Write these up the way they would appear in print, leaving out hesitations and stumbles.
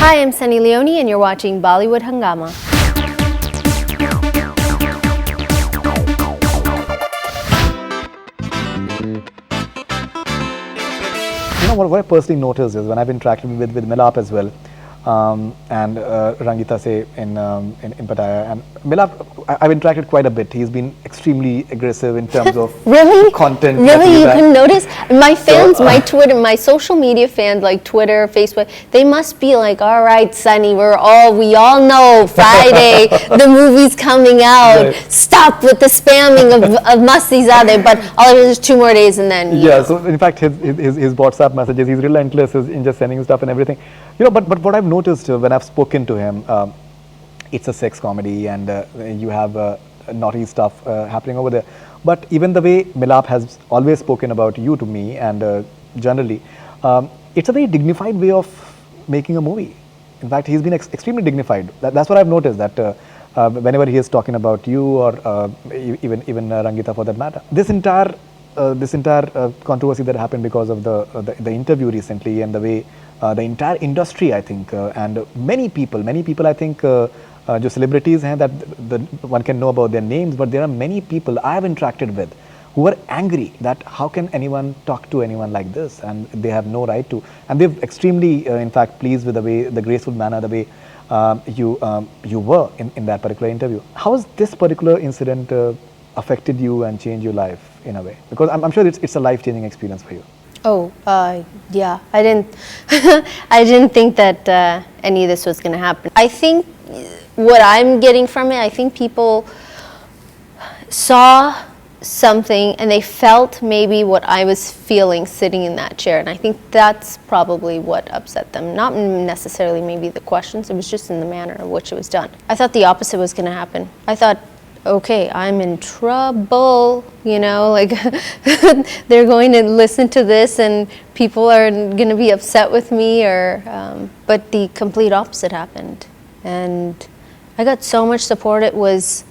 Hi, I'm Sunny Leone and you're watching Bollywood Hungama. You know what I personally noticed is when I've interacted with Milap as well, and Rangita say in Pattaya, and Milap, I've interacted quite a bit. He's been extremely aggressive in terms of Really? content. Really? You couldn't notice? My fans, So, my Twitter, my social media fans like Twitter, Facebook, they must be like, all right, Sunny, we all know Friday, the movie's coming out. Right. Stop with the spamming of Masti-Zadeh. But all it is 2 more days and then, you yeah. know. So in fact, his WhatsApp messages, he's relentless in just sending stuff and everything. You know, but what I've noticed when I've spoken to him, it's a sex comedy and you have naughty stuff happening over there. But even the way Milap has always spoken about you to me and generally, it's a very dignified way of making a movie. In fact, he's been extremely dignified. That's what I've noticed, that whenever he is talking about you or even Rangita for that matter. This entire controversy that happened because of the interview recently and the way the entire industry, I think, and many people, I think, जो celebrities हैं that one can know about their names, but there are many people I have interacted with who are angry that how can anyone talk to anyone like this, and they have no right to, and they're extremely, in fact, pleased with the graceful manner, the way you were in that particular interview. How has this particular incident affected you and changed your life in a way? Because I'm sure it's a life-changing experience for you. Oh, yeah. I didn't, I didn't think that any of this was going to happen. I think what I'm getting from it, I think people saw something and they felt maybe what I was feeling sitting in that chair. And I think that's probably what upset them. Not necessarily maybe the questions, it was just in the manner in which it was done. I thought the opposite was going to happen. I thought, okay, I'm in trouble, you know, like they're going to listen to this and people are going to be upset with me, or, but the complete opposite happened. And I got so much support, it was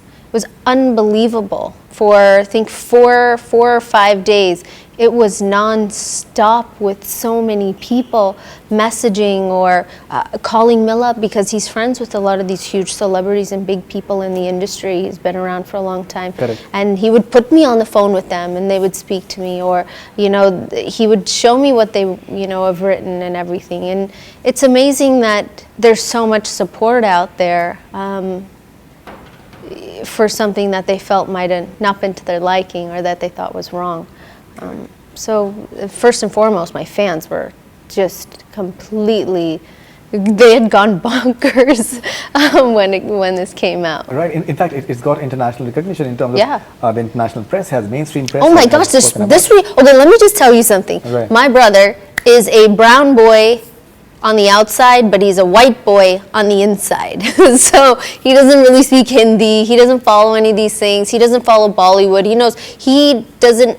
unbelievable. For I think four or 5 days, it was non-stop with so many people messaging or calling Milap, because he's friends with a lot of these huge celebrities and big people in the industry. He's been around for a long time. Correct. And he would put me on the phone with them and they would speak to me, or, you know, he would show me what they, you know, have written and everything. And it's amazing that there's so much support out there for something that they felt might have not been to their liking or that they thought was wrong. So first and foremost, my fans were just completely, they had gone bonkers when this came out. Right. In fact, it's got international recognition in terms of the international press, mainstream press. Oh my gosh, okay, let me just tell you something. Right. My brother is a brown boy on the outside, but he's a white boy on the inside. So he doesn't really speak Hindi, he doesn't follow any of these things, he doesn't follow Bollywood,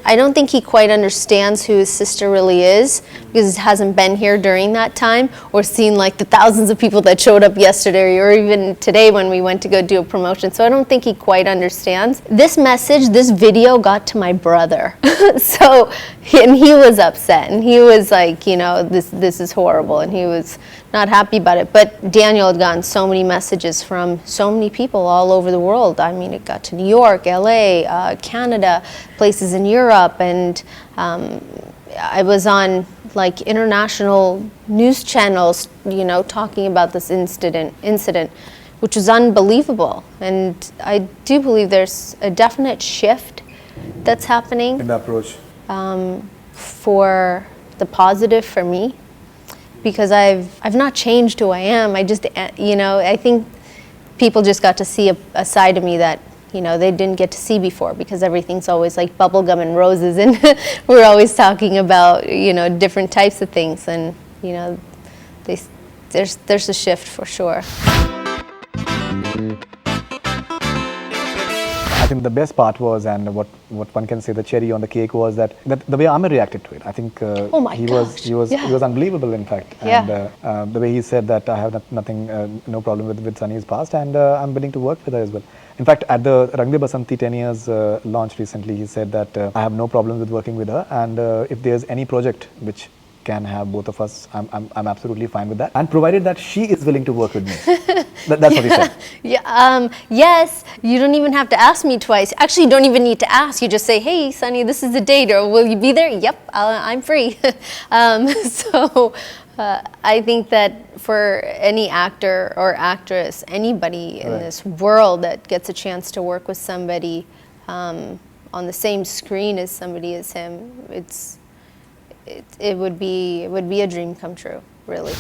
I don't think he quite understands who his sister really is, because he hasn't been here during that time, or seen like the thousands of people that showed up yesterday, or even today when we went to go do a promotion. So I don't think he quite understands. This message, this video got to my brother. And he was upset, and he was like, you know, this is horrible, and he was not happy about it. But Daniel had gotten so many messages from so many people all over the world. I mean, it got to New York, LA, Canada, places in Europe, and I was on like international news channels, you know, talking about this incident, which was unbelievable. And I do believe there's a definite shift that's happening in the approach for the positive for me, because I've not changed who I am. I just, you know, I think people just got to see a side of me that, you know, they didn't get to see before, because everything's always like bubblegum and roses, and we're always talking about, you know, different types of things, and, you know, there's a shift for sure. I think the best part was, and what one can say the cherry on the cake was that the way Amir reacted to it. I think he was unbelievable, in fact. Yeah. And the way he said that I have nothing, no problem with Sunny's past, and I'm willing to work with her as well. In fact, at the Rang De Basanti 10 years launch recently, he said that I have no problem with working with her, and if there's any project which can have both of us, I'm absolutely fine with that. And provided that she is willing to work with me. That's what he said. Yeah, yes, you don't even have to ask me twice. Actually, you don't even need to ask. You just say, hey, Sunny, this is the date, or will you be there? Yep, I'm free. I think that for any actor or actress, anybody in this world that gets a chance to work with somebody on the same screen as somebody as him, it would be a dream come true, really.